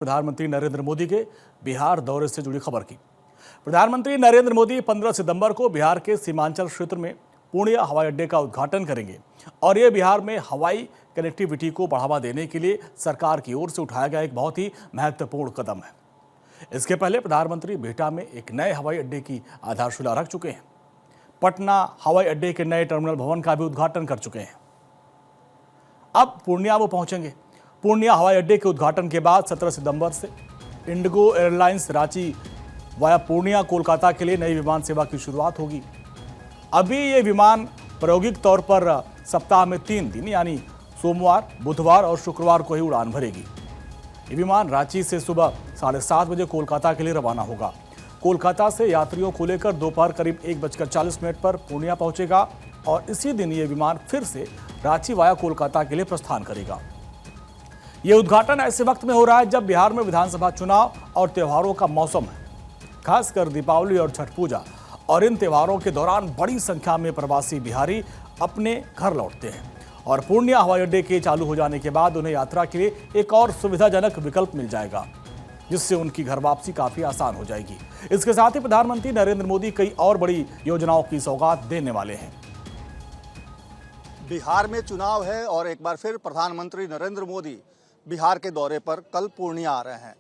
प्रधानमंत्री नरेंद्र मोदी के बिहार दौरे से जुड़ी खबर की। प्रधानमंत्री नरेंद्र मोदी 15 सितंबर को बिहार के सीमांचल क्षेत्र में पूर्णिया हवाई अड्डे का उद्घाटन करेंगे और ये बिहार में हवाई कनेक्टिविटी को बढ़ावा देने के लिए सरकार की ओर से उठाया गया एक बहुत ही महत्वपूर्ण कदम है। इसके पहले प्रधानमंत्री बिहटा में एक नए हवाई अड्डे की आधारशिला रख चुके हैं। पटना हवाई अड्डे के नए टर्मिनल भवन का भी उद्घाटन कर चुके हैं। अब पूर्णिया वो पहुंचेंगे। पूर्णिया हवाई अड्डे के उद्घाटन के बाद 17 सितंबर से Indigo airlines Ranchi via Purnia Kolkata के लिए नई विमान सेवा की शुरुआत होगी। अभी ये विमान प्रायोगिक तौर पर सप्ताह में 3 दिन यानी सोमवार, बुधवार और शुक्रवार को ही उड़ान भरेगी। ये विमान रांची से सुबह 7:30 बजे कोलकाता के लिए रवाना होगा। कोलकाता से यात्रियों को लेकर दोपहर करीब 1:40 पर पूर्णिया पहुंचेगा और इसी दिन ये विमान फिर से रांची वाया कोलकाता के लिए प्रस्थान करेगा। ये उद्घाटन ऐसे वक्त में हो रहा है जब बिहार में विधानसभा चुनाव और त्योहारों का मौसम है। खासकर दीपावली और छठ पूजा और इन त्योहारों के दौरान बड़ी संख्या में प्रवासी बिहारी अपने घर लौटते हैं और पूर्णिया हवाई अड्डे के चालू हो जाने के बाद उन्हें यात्रा के लिए एक और सुविधाजनक विकल्प मिल जाएगा, जिससे उनकी घर वापसी काफी आसान हो जाएगी। इसके साथ ही प्रधानमंत्री नरेंद्र मोदी कई और बड़ी योजनाओं की सौगात देने वाले हैं। बिहार में चुनाव है और एक बार फिर प्रधानमंत्री नरेंद्र मोदी बिहार के दौरे पर कल पूर्णिया आ रहे हैं।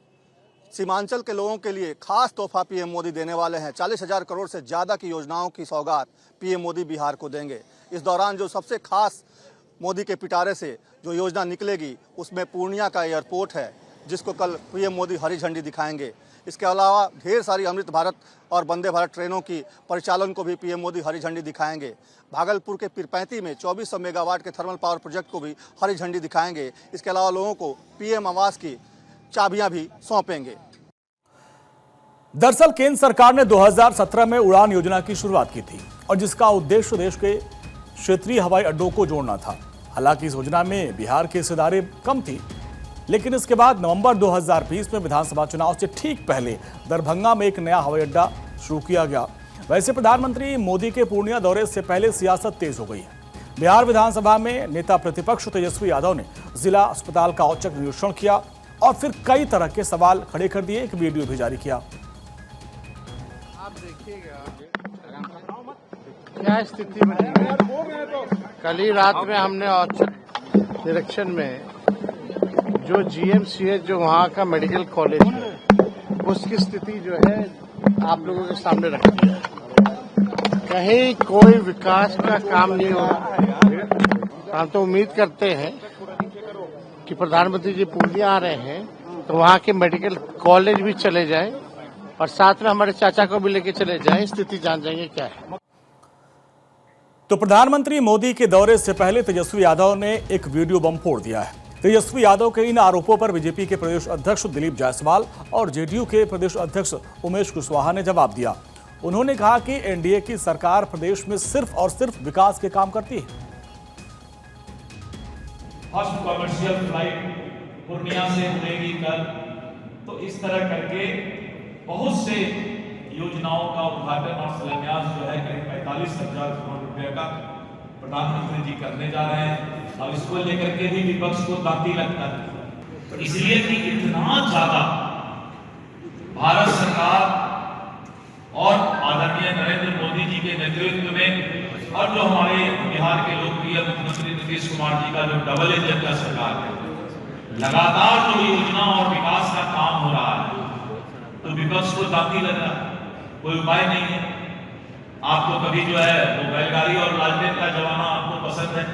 सीमांचल के लोगों के लिए खास तोहफा पीएम मोदी देने वाले हैं। 40,000 करोड़ से ज़्यादा की योजनाओं की सौगात पीएम मोदी बिहार को देंगे। इस दौरान जो सबसे खास मोदी के पिटारे से जो योजना निकलेगी उसमें पूर्णिया का एयरपोर्ट है, जिसको कल पीएम मोदी हरी झंडी दिखाएंगे। इसके अलावा ढेर सारी अमृत भारत और वंदे भारत ट्रेनों की परिचालन को भी पीएम मोदी हरी झंडी दिखाएंगे। भागलपुर के पीरपैंती में 2400 मेगावाट के थर्मल पावर प्रोजेक्ट को भी हरी झंडी दिखाएंगे। इसके अलावा लोगों को पीएम आवास की चाबियां भी सौंपेंगे। दरअसल केंद्र सरकार ने 2017 में उड़ान योजना की शुरुआत की थी और जिसका उद्देश्य देश के क्षेत्रीय हवाई अड्डों को जोड़ना था। हालांकि इस योजना में बिहार की हिस्सेदारी कम थी, लेकिन इसके बाद नवंबर 2020 में विधानसभा चुनाव से ठीक पहले दरभंगा में एक नया हवाई अड्डा शुरू किया गया। वैसे प्रधानमंत्री मोदी के पूर्णिया दौरे से पहले सियासत तेज हो गई है। बिहार विधानसभा में नेता प्रतिपक्ष तेजस्वी यादव ने जिला अस्पताल का औचक निरीक्षण किया और फिर कई तरह के सवाल खड़े कर दिए। एक वीडियो भी जारी किया। आप देखिएगा क्या स्थिति बनी। कल ही रात में हमने औचक निरीक्षण में जो जीएमसीएच जो वहाँ का मेडिकल कॉलेज है उसकी स्थिति जो है आप लोगों के सामने रखी है। कहीं कोई विकास का काम नहीं हो रहा है। हम तो उम्मीद करते हैं कि प्रधानमंत्री जी पूर्णिया आ रहे हैं तो वहाँ के मेडिकल कॉलेज भी चले जाएं और साथ में हमारे चाचा को भी लेके चले जाएं, स्थिति जान जाएंगे क्या है। तो प्रधानमंत्री मोदी के दौरे से पहले तेजस्वी यादव ने एक वीडियो बम फोड़ दिया है। तेजस्वी यादव के इन आरोपों पर बीजेपी के प्रदेश अध्यक्ष दिलीप जायसवाल और जेडीयू के प्रदेश अध्यक्ष उमेश कुशवाहा ने जवाब दिया। उन्होंने कहा कि एनडीए की सरकार प्रदेश में सिर्फ और सिर्फ विकास के काम करती है। फर्स्ट कमर्शियल फ्लाइट पूर्णिया से उड़ेगी कल, तो इस तरह करके बहुत से योजनाओं का उद्घाटन और शिलान्यास जो है करीब 45,000 करोड़ रुपए का प्रधानमंत्री जी करने जा रहे हैं। और इसको लेकर के भी विपक्ष को दांती लगता है, तो इसलिए कि इतना ज्यादा भारत सरकार और आदरणीय नरेंद्र मोदी जी के नेतृत्व में और जो हमारे बिहार के लोकप्रिय मुख्यमंत्री नीतीश कुमार जी का जो डबल इंजन का सरकार है, लगातार जो योजना और विकास का काम हो रहा है, तो विपक्ष को दांती लग रहा है। कोई उपाय नहीं है। आपको कभी जो है वो बैलगाड़ी और लालटेन का जमाना आपको पसंद है।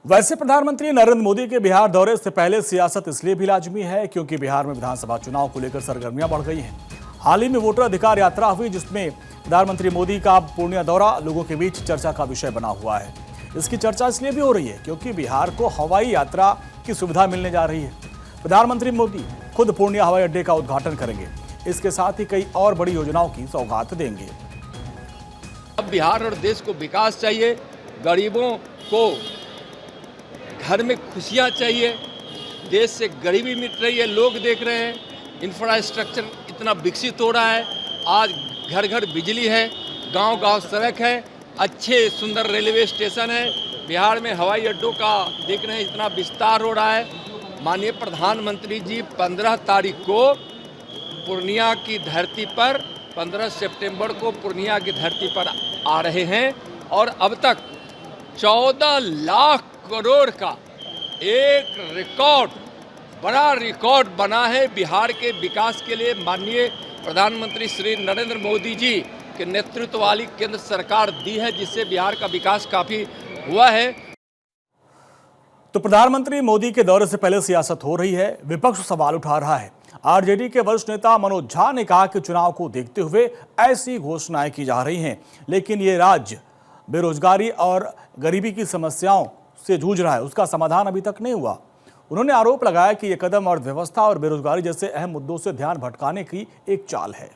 वैसे प्रधानमंत्री नरेंद्र मोदी के बिहार दौरे से पहले सियासत इसलिए भी लाजमी है क्योंकि बिहार में विधानसभा चुनाव को लेकर सरगर्मियां बढ़ गई हैं। हाल ही में वोटर अधिकार यात्रा हुई, जिसमें प्रधानमंत्री मोदी का पूर्णिया दौरा लोगों के बीच चर्चा का विषय बना हुआ है। इसकी चर्चा इसलिए भी हो रही है क्योंकि बिहार को हवाई यात्रा की सुविधा मिलने जा रही है। प्रधानमंत्री मोदी खुद पूर्णिया हवाई अड्डे का उद्घाटन करेंगे। इसके साथ ही कई और बड़ी योजनाओं की सौगात देंगे। अब बिहार और देश को विकास चाहिए, गरीबों को घर में खुशियाँ चाहिए, देश से गरीबी मिट रही है। लोग देख रहे हैं इंफ्रास्ट्रक्चर इतना विकसित हो रहा है। आज घर घर बिजली है, गांव-गांव सड़क है, अच्छे सुंदर रेलवे स्टेशन है। बिहार में हवाई अड्डों का देख रहे हैं इतना विस्तार हो रहा है। माननीय प्रधानमंत्री जी 15 तारीख को पूर्णिया की धरती पर 15 सितंबर को पूर्णिया की धरती पर आ रहे हैं और अब तक 14 लाख करोड़ का एक रिकॉर्ड, बड़ा रिकॉर्ड बना है बिहार के विकास के लिए। माननीय प्रधानमंत्री श्री नरेंद्र मोदी जी के नेतृत्व वाली केंद्र सरकार दी है, जिससे बिहार का विकास काफ़ी हुआ है। तो प्रधानमंत्री मोदी के दौरे से पहले सियासत हो रही है, विपक्ष सवाल उठा रहा है। आरजेडी के वरिष्ठ नेता मनोज झा ने कहा कि चुनाव को देखते हुए ऐसी घोषणाएं की जा रही हैं, लेकिन ये राज्य बेरोजगारी और गरीबी की समस्याओं से जूझ रहा है, उसका समाधान अभी तक नहीं हुआ। उन्होंने आरोप लगाया कि ये कदम अर्थव्यवस्था और बेरोजगारी जैसे अहम मुद्दों से ध्यान भटकाने की एक चाल है।